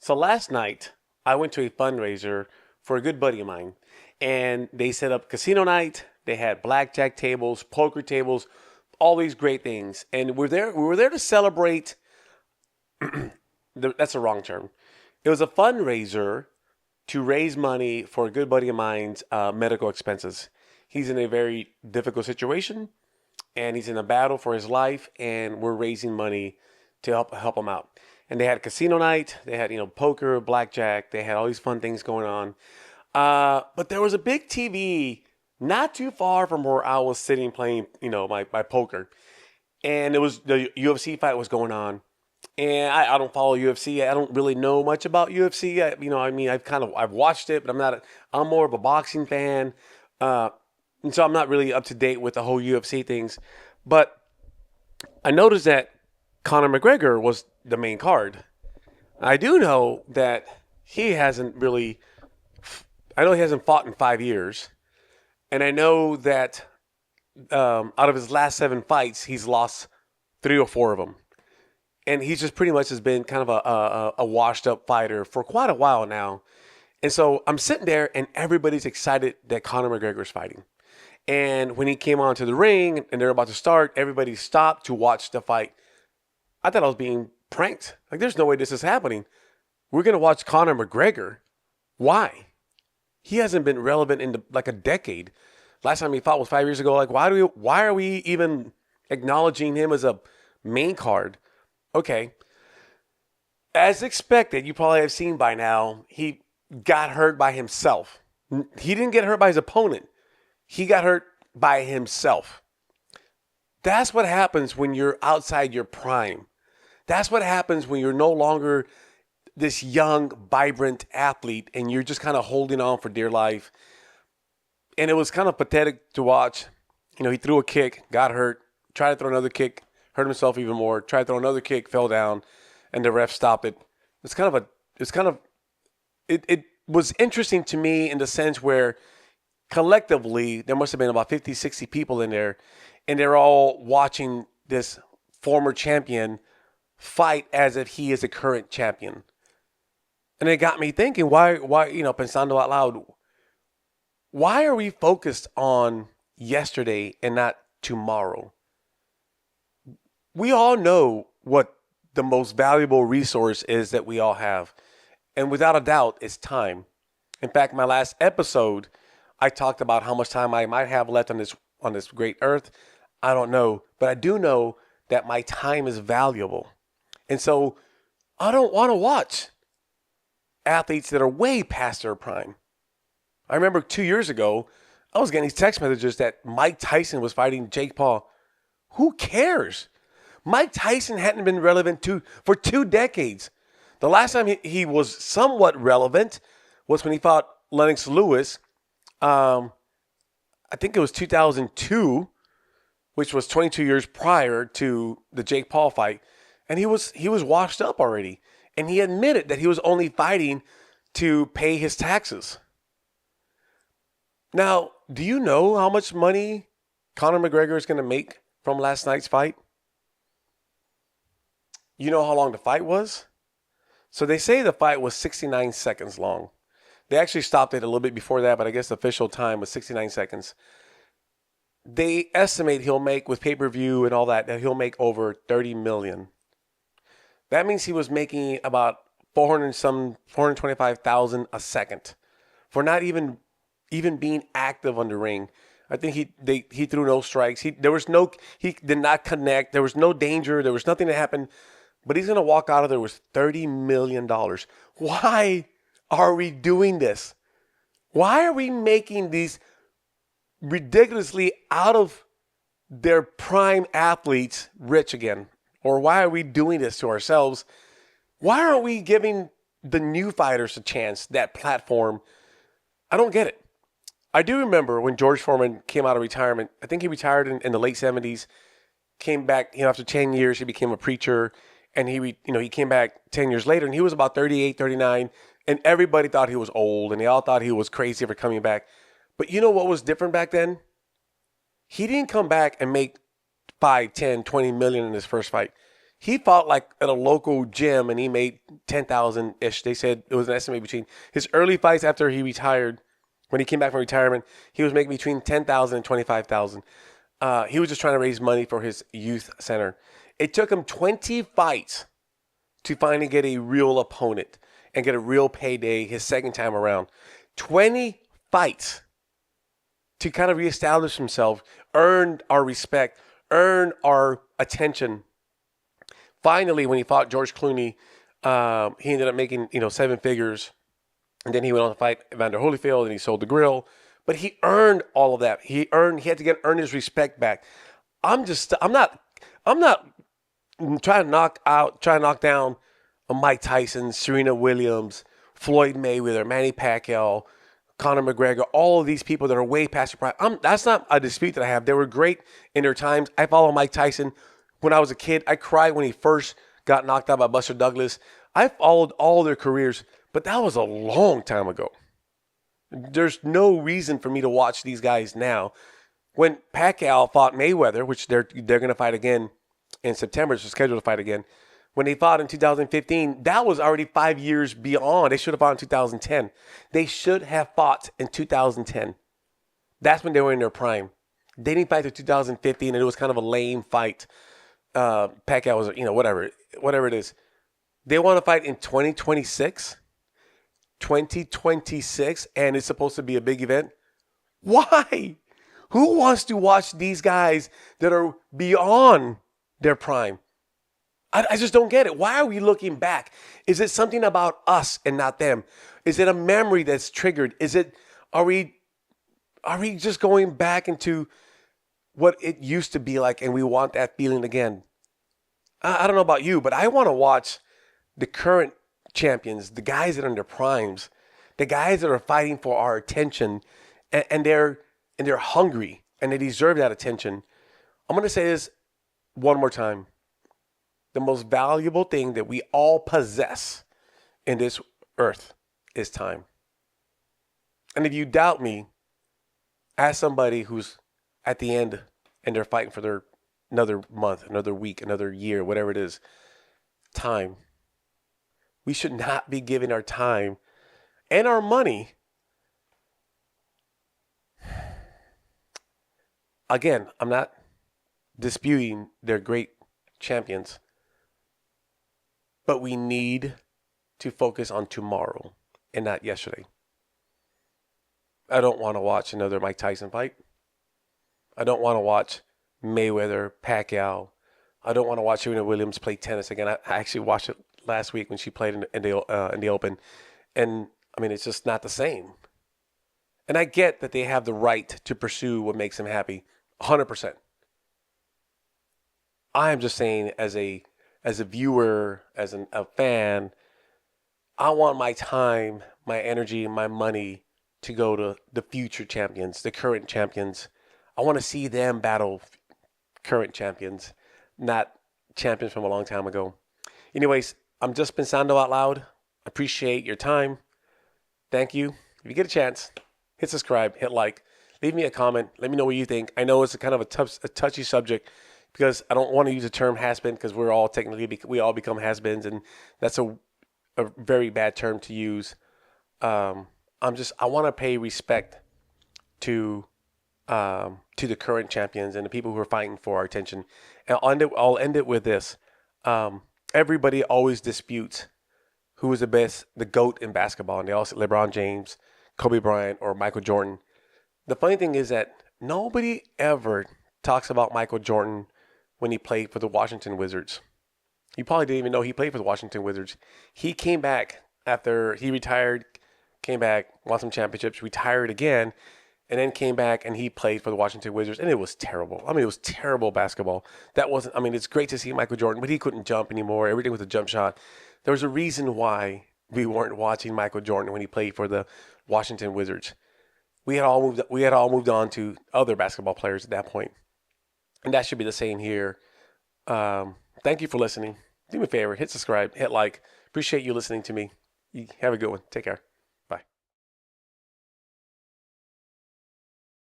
So last night, I went to a fundraiser for a good buddy of mine, and they set up casino night. They had blackjack tables, poker tables, all these great things, and we're there. We were there to celebrate. That's the wrong term. It was a fundraiser to raise money for a good buddy of mine's medical expenses. He's in a very difficult situation, and he's in a battle for his life, and we're raising money to help him out. And they had casino night. They had poker, blackjack. They had all these fun things going on. But there was a big TV not too far from where I was sitting playing my poker, and it was the UFC fight was going on. And I don't follow UFC. I don't really know much about UFC. I've watched it, but I'm more of a boxing fan. And so I'm not really up to date with the whole UFC things. But I noticed that Conor McGregor was the main card. I do know that he hasn't really, I know he hasn't fought in 5 years. And I know that out of his last 7 fights, he's lost 3 or 4 of them. And he's just pretty much has been kind of a washed up fighter for quite a while now. And so I'm sitting there and everybody's excited that Conor McGregor is fighting. And when he came onto the ring and they're about to start, everybody stopped to watch the fight. I thought I was being pranked. Like, there's no way this is happening. We're going to watch Conor McGregor. Why? He hasn't been relevant in like a decade. Last time he fought was 5 years ago. Like, why are we even acknowledging him as a main card? Okay. As expected, you probably have seen by now, he got hurt by himself. He didn't get hurt by his opponent. He got hurt by himself. That's what happens when you're outside your prime. That's what happens when you're no longer this young, vibrant athlete and you're just kind of holding on for dear life. And it was kind of pathetic to watch. He threw a kick, got hurt, tried to throw another kick, hurt himself even more, tried to throw another kick, fell down, and the ref stopped it. It was interesting to me in the sense where collectively there must have been about 50, 60 people in there, and they're all watching this former champion fight as if he is a current champion. And it got me thinking, why, Pensando Out Loud, why are we focused on yesterday and not tomorrow? We all know what the most valuable resource is that we all have. And without a doubt, it's time. In fact, my last episode, I talked about how much time I might have left on this great earth. I don't know. But I do know that my time is valuable. And so I don't want to watch athletes that are way past their prime. I remember 2 years ago, I was getting these text messages that Mike Tyson was fighting Jake Paul. Who cares? Mike Tyson hadn't been relevant for 2 decades. The last time he was somewhat relevant was when he fought Lennox Lewis. I think it was 2002, which was 22 years prior to the Jake Paul fight. And he was washed up already. And he admitted that he was only fighting to pay his taxes. Now, do you know how much money Conor McGregor is going to make from last night's fight? You know how long the fight was? So they say the fight was 69 seconds long. They actually stopped it a little bit before that, but I guess the official time was 69 seconds. They estimate he'll make, with pay-per-view and all that he'll make over $30 million. That means he was making about 425,000 a second for not even being active on the ring. I think he threw no strikes. He did not connect. There was no danger. There was nothing that happened. But he's going to walk out of there with $30 million. Why are we doing this? Why are we making these ridiculously out of their prime athletes rich again? Or why are we doing this to ourselves? Why aren't we giving the new fighters a chance, that platform? I don't get it. I do remember when George Foreman came out of retirement. I think he retired in the late 70s, came back, after 10 years, he became a preacher. And he came back 10 years later, and he was about 38, 39, and everybody thought he was old, and they all thought he was crazy for coming back. But you know what was different back then? He didn't come back and make 5, 10, 20 million in his first fight. He fought like at a local gym and he made 10,000 ish. They said it was an estimate between his early fights after he retired. When he came back from retirement, he was making between 10,000 and 25,000. He was just trying to raise money for his youth center. It took him 20 fights to finally get a real opponent and get a real payday his second time around. 20 fights to kind of reestablish himself, earn our respect, earn our attention. Finally, when he fought George Clooney, he ended up making 7 figures, and then he went on to fight Evander Holyfield, and he sold the grill. But he earned all of that. He had to earn his respect back. I'm not trying to knock down Mike Tyson, Serena Williams, Floyd Mayweather, Manny Pacquiao, Conor McGregor, all of these people that are way past their prime. That's not a dispute that I have. They were great in their times. I follow Mike Tyson. When I was a kid, I cried when he first got knocked out by Buster Douglas. I followed all their careers, but that was a long time ago. There's no reason for me to watch these guys now. When Pacquiao fought Mayweather, which they're going to fight again in September, it's scheduled to fight again. When they fought in 2015, that was already 5 years beyond. They should have fought in 2010. They should have fought in 2010. That's when they were in their prime. They didn't fight until 2015, and it was kind of a lame fight. Pacquiao was, whatever it is. They want to fight in 2026, and it's supposed to be a big event. Why? Who wants to watch these guys that are beyond their prime? I just don't get it. Why are we looking back? Is it something about us and not them? Is it a memory that's triggered? Are we just going back into what it used to be like and we want that feeling again? I don't know about you, but I want to watch the current champions, the guys that are in their primes, the guys that are fighting for our attention, and they're hungry and they deserve that attention. I'm going to say this one more time. The most valuable thing that we all possess in this earth is time. And if you doubt me, ask somebody who's at the end and they're fighting for another month, another week, another year, whatever it is. Time. We should not be giving our time and our money. Again, I'm not disputing they're great champions. But we need to focus on tomorrow and not yesterday. I don't want to watch another Mike Tyson fight. I don't want to watch Mayweather, Pacquiao. I don't want to watch Serena Williams play tennis again. I actually watched it last week when she played in the Open. And, it's just not the same. And I get that they have the right to pursue what makes them happy, 100%. I am just saying as a viewer, as a fan, I want my time, my energy, and my money to go to the future champions, the current champions. I want to see them battle current champions, not champions from a long time ago. Anyways, I'm just Pensando Out Loud. Appreciate your time. Thank you. If you get a chance, hit subscribe, hit like, leave me a comment. Let me know what you think. I know it's a kind of a touchy subject, because I don't want to use the term has-been, because we all become has-beens, and that's a very bad term to use. I want to pay respect to the current champions and the people who are fighting for our attention. And I'll end it with this. Everybody always disputes who is the GOAT in basketball, and they all say LeBron James, Kobe Bryant, or Michael Jordan. The funny thing is that nobody ever talks about Michael Jordan when he played for the Washington Wizards. You probably didn't even know he played for the Washington Wizards. He came back after he retired, won some championships, retired again, and then came back and he played for the Washington Wizards, and it was terrible. It was terrible basketball. It's great to see Michael Jordan, but he couldn't jump anymore. Everything was a jump shot. There was a reason why we weren't watching Michael Jordan when he played for the Washington Wizards. We had all moved on to other basketball players at that point. And that should be the same here. Thank you for listening. Do me a favor, hit subscribe, hit like. Appreciate you listening to me. You have a good one. Take care.